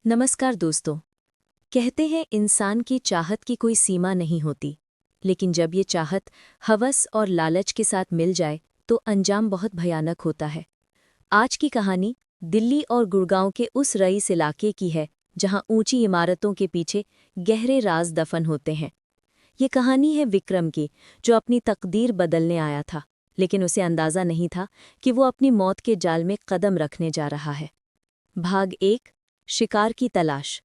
नमस्कार दोस्तों। कहते हैं इंसान की चाहत की कोई सीमा नहीं होती, लेकिन जब ये चाहत हवस और लालच के साथ मिल जाए तो अंजाम बहुत भयानक होता है। आज की कहानी दिल्ली और गुड़गांव के उस रईस इलाके की है जहां ऊंची इमारतों के पीछे गहरे राज दफन होते हैं। ये कहानी है विक्रम की, जो अपनी तकदीर बदलने आया था, लेकिन उसे अंदाज़ा नहीं था कि वो अपनी मौत के जाल में कदम रखने जा रहा है। भाग 1, शिकार की तलाश।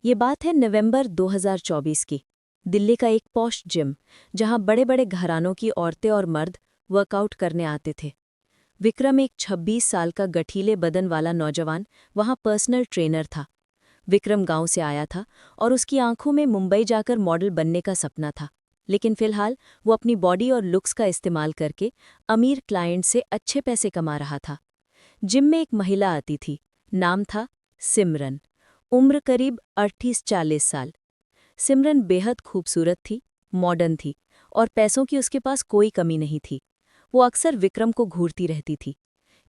ये बात है नवंबर 2024 की। दिल्ली का एक पॉश जिम, जहां बड़े-बड़े घरानों की औरतें और मर्द वर्कआउट करने आते थे। विक्रम एक 26 साल का गठीले बदन वाला नौजवान वहां पर्सनल ट्रेनर था। विक्रम गांव से आया था और उसकी आंखों में मुंबई जाकर मॉडल बनने का सपना था, लेकिन फिलहाल वो अपनी बॉडी और लुक्स का इस्तेमाल करके अमीर क्लाइंट से अच्छे पैसे कमा रहा था। जिम में एक महिला आती थी, नाम था सिमरन। उम्र करीब 38-40 साल। सिमरन बेहद खूबसूरत थी, मॉडर्न थी और पैसों की उसके पास कोई कमी नहीं थी। वो अक्सर विक्रम को घूरती रहती थी।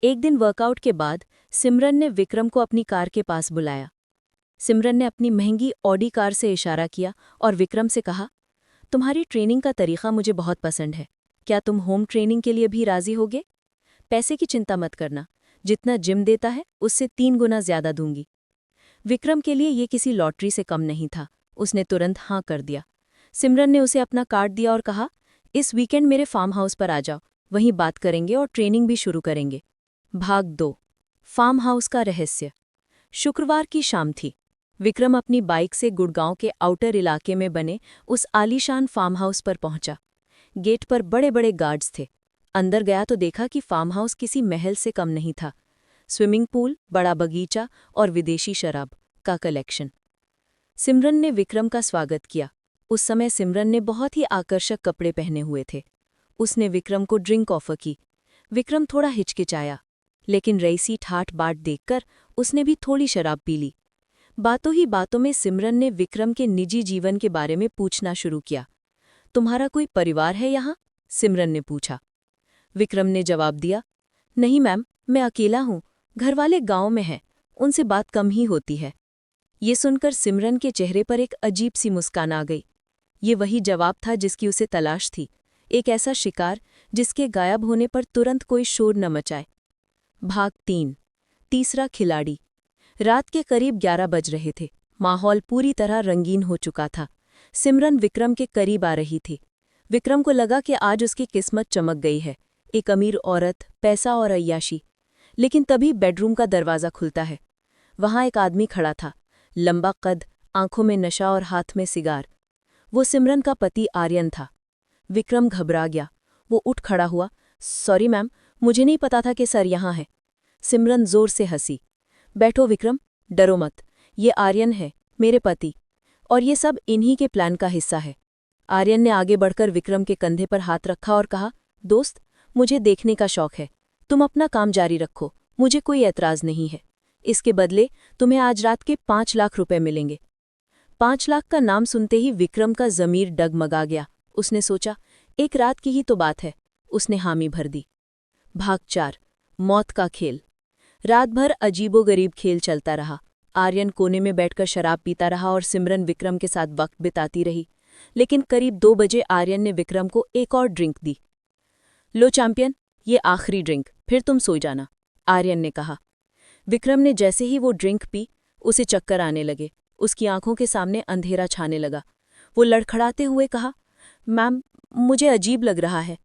एक दिन वर्कआउट के बाद सिमरन ने विक्रम को अपनी कार के पास बुलाया। सिमरन ने अपनी महंगी ऑडी कार से इशारा किया और विक्रम से कहा, तुम्हारी ट्रेनिंग का तरीका मुझे बहुत पसंद है। क्या तुम होम ट्रेनिंग के लिए भी राजी होगे? पैसे की चिंता मत करना, जितना जिम देता है उससे 3 गुना ज्यादा दूंगी। विक्रम के लिए ये किसी लॉटरी से कम नहीं था। उसने तुरंत हाँ कर दिया। सिमरन ने उसे अपना कार्ड दिया और कहा, इस वीकेंड मेरे फार्म हाउस पर आ जाओ, वहीं बात करेंगे और ट्रेनिंग भी शुरू करेंगे। भाग 2, फार्म हाउस का रहस्य। शुक्रवार की शाम थी। विक्रम अपनी बाइक से गुड़गांव के आउटर इलाके में बने उस आलीशान फार्म हाउस पर पहुंचा। गेट पर बड़े बड़े गार्ड्स थे। अंदर गया तो देखा कि फार्म हाउस किसी महल से कम नहीं था। स्विमिंग पूल, बड़ा बगीचा और विदेशी शराब का कलेक्शन। सिमरन ने विक्रम का स्वागत किया। उस समय सिमरन ने बहुत ही आकर्षक कपड़े पहने हुए थे। उसने विक्रम को ड्रिंक ऑफर की। विक्रम थोड़ा हिचकिचाया, लेकिन रईसी ठाठ बाट देखकर उसने भी थोड़ी शराब पी ली। बातों ही बातों में सिमरन ने विक्रम के निजी जीवन के बारे में पूछना शुरू किया। तुम्हारा कोई परिवार है यहाँ? सिमरन ने पूछा। विक्रम ने जवाब दिया, नहीं मैम, मैं अकेला हूँ। घरवाले गांव में हैं, उनसे बात कम ही होती है। ये सुनकर सिमरन के चेहरे पर एक अजीब सी मुस्कान आ गई। ये वही जवाब था जिसकी उसे तलाश थी, एक ऐसा शिकार जिसके गायब होने पर तुरंत कोई शोर न मचाए। भाग 3, तीसरा खिलाड़ी। रात के करीब 11 बज रहे थे। माहौल पूरी तरह रंगीन हो चुका था। सिमरन विक्रम के करीब आ रही थी। विक्रम को लगा कि आज उसकी किस्मत चमक गई है, एक अमीर औरत, पैसा और अय्याशी। लेकिन तभी बेडरूम का दरवाज़ा खुलता है। वहां एक आदमी खड़ा था, लंबा कद, आंखों में नशा और हाथ में सिगार। वो सिमरन का पति आर्यन था। विक्रम घबरा गया। वो उठ खड़ा हुआ। सॉरी मैम, मुझे नहीं पता था कि सर यहाँ है। सिमरन जोर से हंसी। बैठो विक्रम, डरो मत। ये आर्यन है, मेरे पति, और ये सब इन्हीं के प्लान का हिस्सा है। आर्यन ने आगे बढ़कर विक्रम के कंधे पर हाथ रखा और कहा, दोस्त, मुझे देखने का शौक है। तुम अपना काम जारी रखो, मुझे कोई ऐतराज नहीं है। इसके बदले तुम्हें आज रात के 5 लाख रुपए मिलेंगे। 5 लाख का नाम सुनते ही विक्रम का ज़मीर डगमगा गया। उसने सोचा, एक रात की ही तो बात है। उसने हामी भर दी। भाग 4, मौत का खेल। रात भर अजीबोगरीब खेल चलता रहा। आर्यन कोने में बैठकर शराब पीता रहा और सिमरन विक्रम के साथ वक्त बिताती रही। लेकिन करीब 2 बजे आर्यन ने विक्रम को एक और ड्रिंक दी। लो चैंपियन, ये आखिरी ड्रिंक, फिर तुम सो जाना, आर्यन ने कहा। विक्रम ने जैसे ही वो ड्रिंक पी, उसे चक्कर आने लगे। उसकी आंखों के सामने अंधेरा छाने लगा। वो लड़खड़ाते हुए कहा, मैम, मुझे अजीब लग रहा है।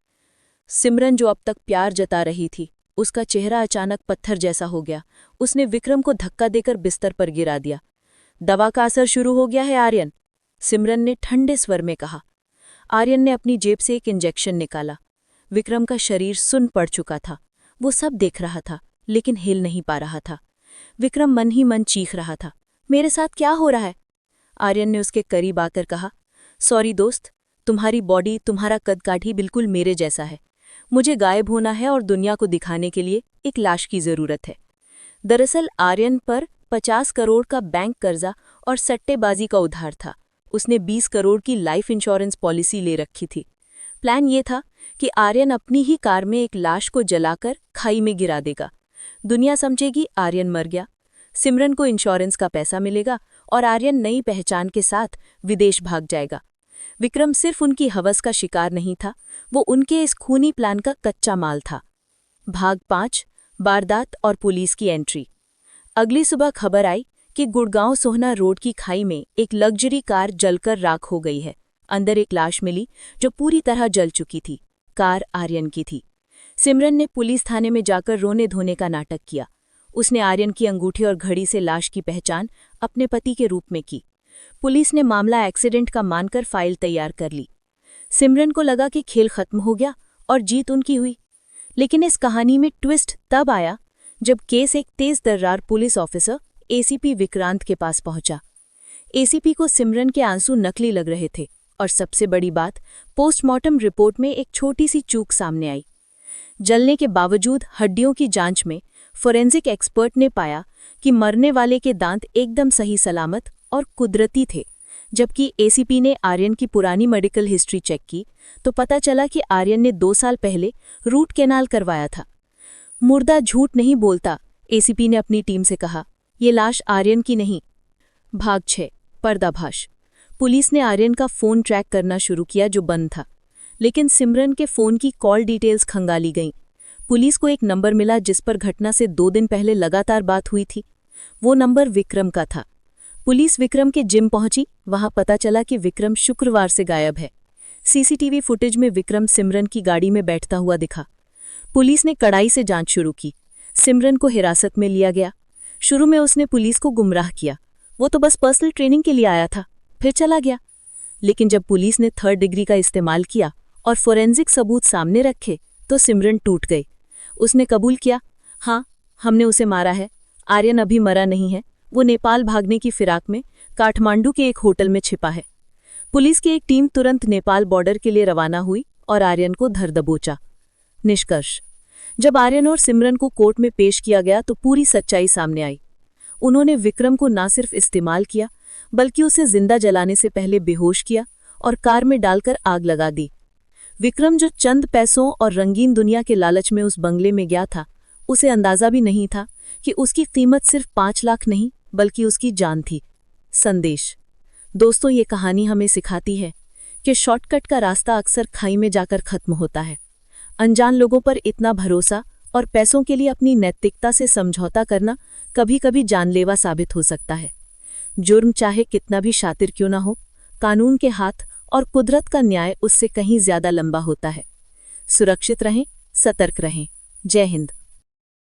सिमरन, जो अब तक प्यार जता रही थी, उसका चेहरा अचानक पत्थर जैसा हो गया। उसने विक्रम को धक्का देकर बिस्तर पर गिरा दिया। दवा का असर शुरू हो गया है आर्यन, सिमरन ने ठंडे स्वर में कहा। आर्यन ने अपनी जेब से एक इंजेक्शन निकाला। विक्रम का शरीर सुन्न पड़ चुका था। वो सब देख रहा था, लेकिन हिल नहीं पा रहा था। विक्रम मन ही मन चीख रहा था, मेरे साथ क्या हो रहा है? आर्यन ने उसके करीब आकर कहा, सॉरी दोस्त, तुम्हारी बॉडी, तुम्हारा कदकाठी बिल्कुल मेरे जैसा है। मुझे गायब होना है और दुनिया को दिखाने के लिए एक लाश की ज़रूरत है। दरअसल आर्यन पर 50 करोड़ का बैंक कर्जा और सट्टेबाजी का उधार था। उसने 20 करोड़ की लाइफ इंश्योरेंस पॉलिसी ले रखी थी। प्लान ये था कि आर्यन अपनी ही कार में एक लाश को जलाकर खाई में गिरा देगा। दुनिया समझेगी आर्यन मर गया। सिमरन को इंश्योरेंस का पैसा मिलेगा और आर्यन नई पहचान के साथ विदेश भाग जाएगा। विक्रम सिर्फ उनकी हवस का शिकार नहीं था, वो उनके इस खूनी प्लान का कच्चा माल था। भाग 5, वारदात और पुलिस की एंट्री। अगली सुबह खबर आई कि गुड़गांव सोहना रोड की खाई में एक लग्जरी कार जलकर राख हो गई है। अंदर एक लाश मिली जो पूरी तरह जल चुकी थी। कार आर्यन की थी। सिमरन ने पुलिस थाने में जाकर रोने धोने का नाटक किया। उसने आर्यन की अंगूठी और घड़ी से लाश की पहचान अपने पति के रूप में की। पुलिस ने मामला एक्सीडेंट का मानकर फाइल तैयार कर ली। सिमरन को लगा कि खेल खत्म हो गया और जीत उनकी हुई। लेकिन इस कहानी में ट्विस्ट तब आया जब केस एक तेज तर्रार पुलिस ऑफिसर एसीपी विक्रांत के पास पहुंचा। एसीपी को सिमरन के आंसू नकली लग रहे थे और सबसे बड़ी बात, पोस्टमार्टम रिपोर्ट में एक छोटी सी चूक सामने आई। जलने के बावजूद हड्डियों की जांच में फोरेंसिक एक्सपर्ट ने पाया कि मरने वाले के दांत एकदम सही सलामत और कुदरती थे। जबकि एसीपी ने आर्यन की पुरानी मेडिकल हिस्ट्री चेक की तो पता चला कि आर्यन ने 2 साल पहले रूट कैनाल करवाया था। मुर्दा झूठ नहीं बोलता, एसीपी ने अपनी टीम से कहा। ये लाश आर्यन की नहीं। भाग 6, पर्दाफाश। पुलिस ने आर्यन का फोन ट्रैक करना शुरू किया जो बंद था, लेकिन सिमरन के फोन की कॉल डिटेल्स खंगाली गईं। पुलिस को एक नंबर मिला जिस पर घटना से 2 दिन पहले लगातार बात हुई थी। वो नंबर विक्रम का था। पुलिस विक्रम के जिम पहुंची। वहां पता चला कि विक्रम शुक्रवार से गायब है। सीसीटीवी फुटेज में विक्रम सिमरन की गाड़ी में बैठता हुआ दिखा। पुलिस ने कड़ाई से जांच शुरू की। सिमरन को हिरासत में लिया गया। शुरू में उसने पुलिस को गुमराह किया। वो तो बस पर्सनल ट्रेनिंग के लिए आया था, फिर चला गया। लेकिन जब पुलिस ने 3rd डिग्री का इस्तेमाल किया और फोरेंसिक सबूत सामने रखे तो सिमरन टूट गई। उसने कबूल किया, हाँ, हमने उसे मारा है। आर्यन अभी मरा नहीं है। वो नेपाल भागने की फिराक में काठमांडू के एक होटल में छिपा है। पुलिस की एक टीम तुरंत नेपाल बॉर्डर के लिए रवाना हुई और आर्यन को धर दबोचा। निष्कर्ष, जब आर्यन और सिमरन को कोर्ट में पेश किया गया तो पूरी सच्चाई सामने आई। उन्होंने विक्रम को न सिर्फ इस्तेमाल किया बल्कि उसे जिंदा जलाने से पहले बेहोश किया और कार में डालकर आग लगा दी। विक्रम जो चंद पैसों और रंगीन दुनिया के लालच में उस बंगले में गया था, उसे अंदाजा भी नहीं था कि उसकी कीमत सिर्फ 5 लाख नहीं बल्कि उसकी जान थी। संदेश। दोस्तों, ये कहानी हमें सिखाती है कि शॉर्टकट का रास्ता अक्सर खाई में जाकर खत्म होता है। अनजान लोगों पर इतना भरोसा और पैसों के लिए अपनी नैतिकता से समझौता करना कभी-कभी जानलेवा साबित हो सकता है। जुर्म चाहे कितना भी शातिर क्यों ना हो, कानून के हाथ और कुदरत का न्याय उससे कहीं ज्यादा लंबा होता है। सुरक्षित रहें, सतर्क रहें। जय हिंद।